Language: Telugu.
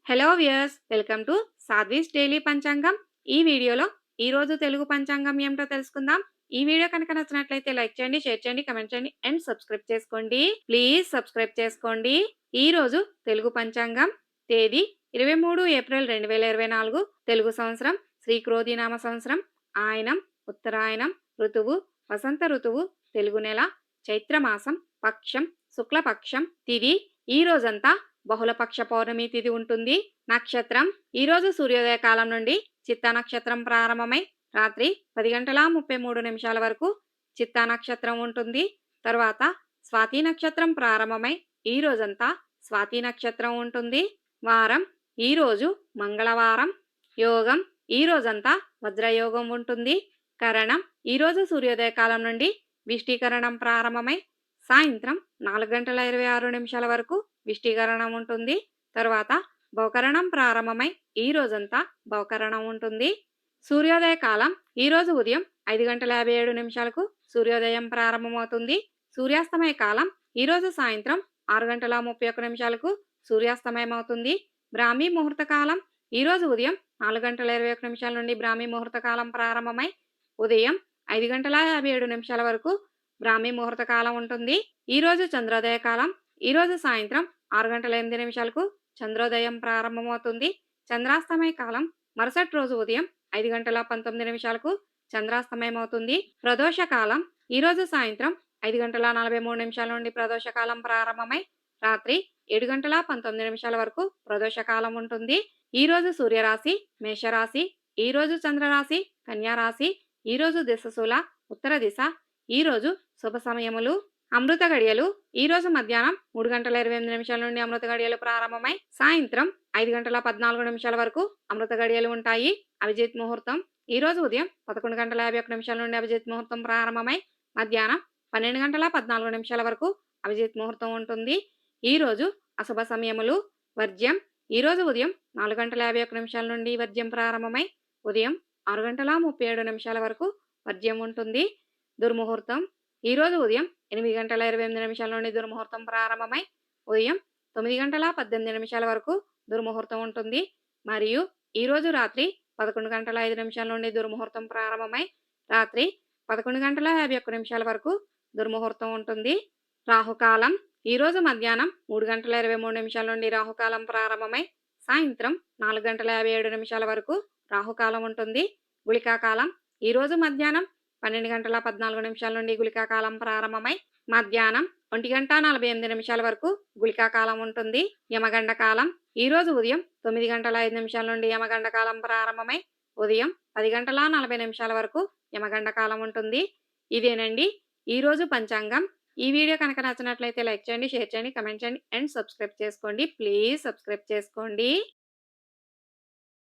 Hello viewers, welcome to Sadhvi's daily panchangam. ఈ వీడియోలో ఈ రోజు తెలుగు పంచాంగం ఏమిటో తెలుసుకుందాం. ఈ వీడియో కనుక నచ్చినట్లయితే లైక్ చేయండి, షేర్ చేయండి, కమెంట్ చేయండి అండ్ సబ్స్క్రైబ్ చేసుకోండి. ప్లీజ్ సబ్స్క్రైబ్ చేసుకోండి. ఈ రోజు తెలుగు పంచాంగం తేదీ 23 ఏప్రిల్ 2024, తెలుగు సంవత్సరం శ్రీ క్రోధినామ సంవత్సరం, ఆయనం ఉత్తరాయణం, ఋతువు వసంత ఋతువు, తెలుగు నెల చైత్రమాసం, పక్షం శుక్లపక్షం, తిథి ఈ రోజంతా బహుళపక్ష పౌర్ణమి తిథి ఉంటుంది. నక్షత్రం ఈ రోజు సూర్యోదయ కాలం నుండి చిత్తా నక్షత్రం ప్రారంభమై రాత్రి 10 గంటల 33 నిమిషాల వరకు చిత్తా నక్షత్రం ఉంటుంది. తరువాత స్వాతి నక్షత్రం ప్రారంభమై ఈ రోజంతా స్వాతి నక్షత్రం ఉంటుంది. వారం ఈ రోజు మంగళవారం. యోగం ఈ రోజంతా వజ్రయోగం ఉంటుంది. కరణం ఈ రోజు సూర్యోదయ కాలం నుండి విష్టీకరణం ప్రారంభమై సాయంత్రం 4 గంటల 26 నిమిషాల వరకు విష్టీకరణం ఉంటుంది. తరువాత భవకరణం ప్రారంభమై ఈ రోజంతా భవకరణం ఉంటుంది. సూర్యోదయ కాలం ఈ రోజు ఉదయం 5 గంటల 57 నిమిషాలకు సూర్యోదయం ప్రారంభమవుతుంది. సూర్యాస్తమయ కాలం ఈ రోజు సాయంత్రం 6 గంటల 31 నిమిషాలకు సూర్యాస్తమయం అవుతుంది. బ్రాహ్మీ ముహూర్త కాలం ఈ రోజు ఉదయం 4 గంటల 21 నిమిషాల నుండి బ్రాహ్మీ ముహూర్త కాలం ప్రారంభమై ఉదయం 5 గంటల 57 నిమిషాల వరకు బ్రాహ్మీ ముహూర్త కాలం ఉంటుంది. ఈ రోజు చంద్రోదయ కాలం ఈ రోజు సాయంత్రం 6 గంటల 8 నిమిషాలకు చంద్రోదయం ప్రారంభమవుతుంది. చంద్రాస్తమయ కాలం మరుసటి రోజు ఉదయం 5 గంటల 19 నిమిషాలకు చంద్రాస్తమయం అవుతుంది. ప్రదోష కాలం ఈ రోజు సాయంత్రం 5 గంటల 43 నిమిషాల నుండి ప్రదోష కాలం ప్రారంభమై రాత్రి 7 గంటల 19 నిమిషాల వరకు ప్రదోష కాలం ఉంటుంది. ఈ రోజు సూర్యరాశి మేషరాశి, ఈ రోజు చంద్రరాశి కన్యారాశి, ఈ రోజు దిశశూల ఉత్తర దిశ, ఈ రోజు శుభ సమయములు. అమృత గడియలు ఈ రోజు మధ్యాహ్నం 3 గంటల 28 నిమిషాల నుండి అమృత గడియలు ప్రారంభమై సాయంత్రం 5 గంటల 14 నిమిషాల వరకు అమృత గడియలు ఉంటాయి. అభిజిత్ ముహూర్తం ఈ రోజు ఉదయం 11 గంటల 51 నిమిషాల నుండి అభిజిత్ ముహూర్తం ప్రారంభమై మధ్యాహ్నం 12 గంటల 14 నిమిషాల వరకు అభిజిత్ ముహూర్తం ఉంటుంది. ఈ రోజు అశుభ సమయములు. వర్జ్యం ఈ రోజు ఉదయం 4 గంటల 51 నిమిషాల నుండి వర్జ్యం ప్రారంభమై ఉదయం 6 గంటల 37 నిమిషాల వరకు వర్జ్యం ఉంటుంది. దుర్ముహూర్తం ఈ రోజు ఉదయం 8 గంటల 28 నిమిషాల నుండి దుర్ముహూర్తం ప్రారంభమై ఉదయం 9 గంటల 18 నిమిషాల వరకు దుర్ముహూర్తం ఉంటుంది. మరియు ఈ రోజు రాత్రి 11 గంటల 5 నిమిషాల నుండి దుర్ముహూర్తం ప్రారంభమై రాత్రి 11 గంటల 51 నిమిషాల వరకు దుర్ముహూర్తం ఉంటుంది. రాహుకాలం ఈ రోజు మధ్యాహ్నం 3 గంటల 23 నిమిషాల నుండి రాహుకాలం ప్రారంభమై సాయంత్రం 4 గంటల 57 నిమిషాల వరకు రాహుకాలం ఉంటుంది. గుళికాకాలం ఈ రోజు మధ్యాహ్నం 12 గంటల 14 నిమిషాల నుండి గుళికాకాలం ప్రారంభమై మధ్యాహ్నం 1 గంట 48 నిమిషాల వరకు గుళికాకాలం ఉంటుంది. యమగండ కాలం ఈ రోజు ఉదయం 9 గంటల 5 నిమిషాల నుండి యమగండ కాలం ప్రారంభమై ఉదయం 10 గంటల 40 నిమిషాల వరకు యమగండ కాలం ఉంటుంది. ఇదేనండి ఈ రోజు పంచాంగం. ఈ వీడియో కనుక నచ్చినట్లయితే లైక్ చేయండి, షేర్ చేయండి, కమెంట్ చేయండి అండ్ సబ్స్క్రైబ్ చేసుకోండి. ప్లీజ్ సబ్స్క్రైబ్ చేసుకోండి.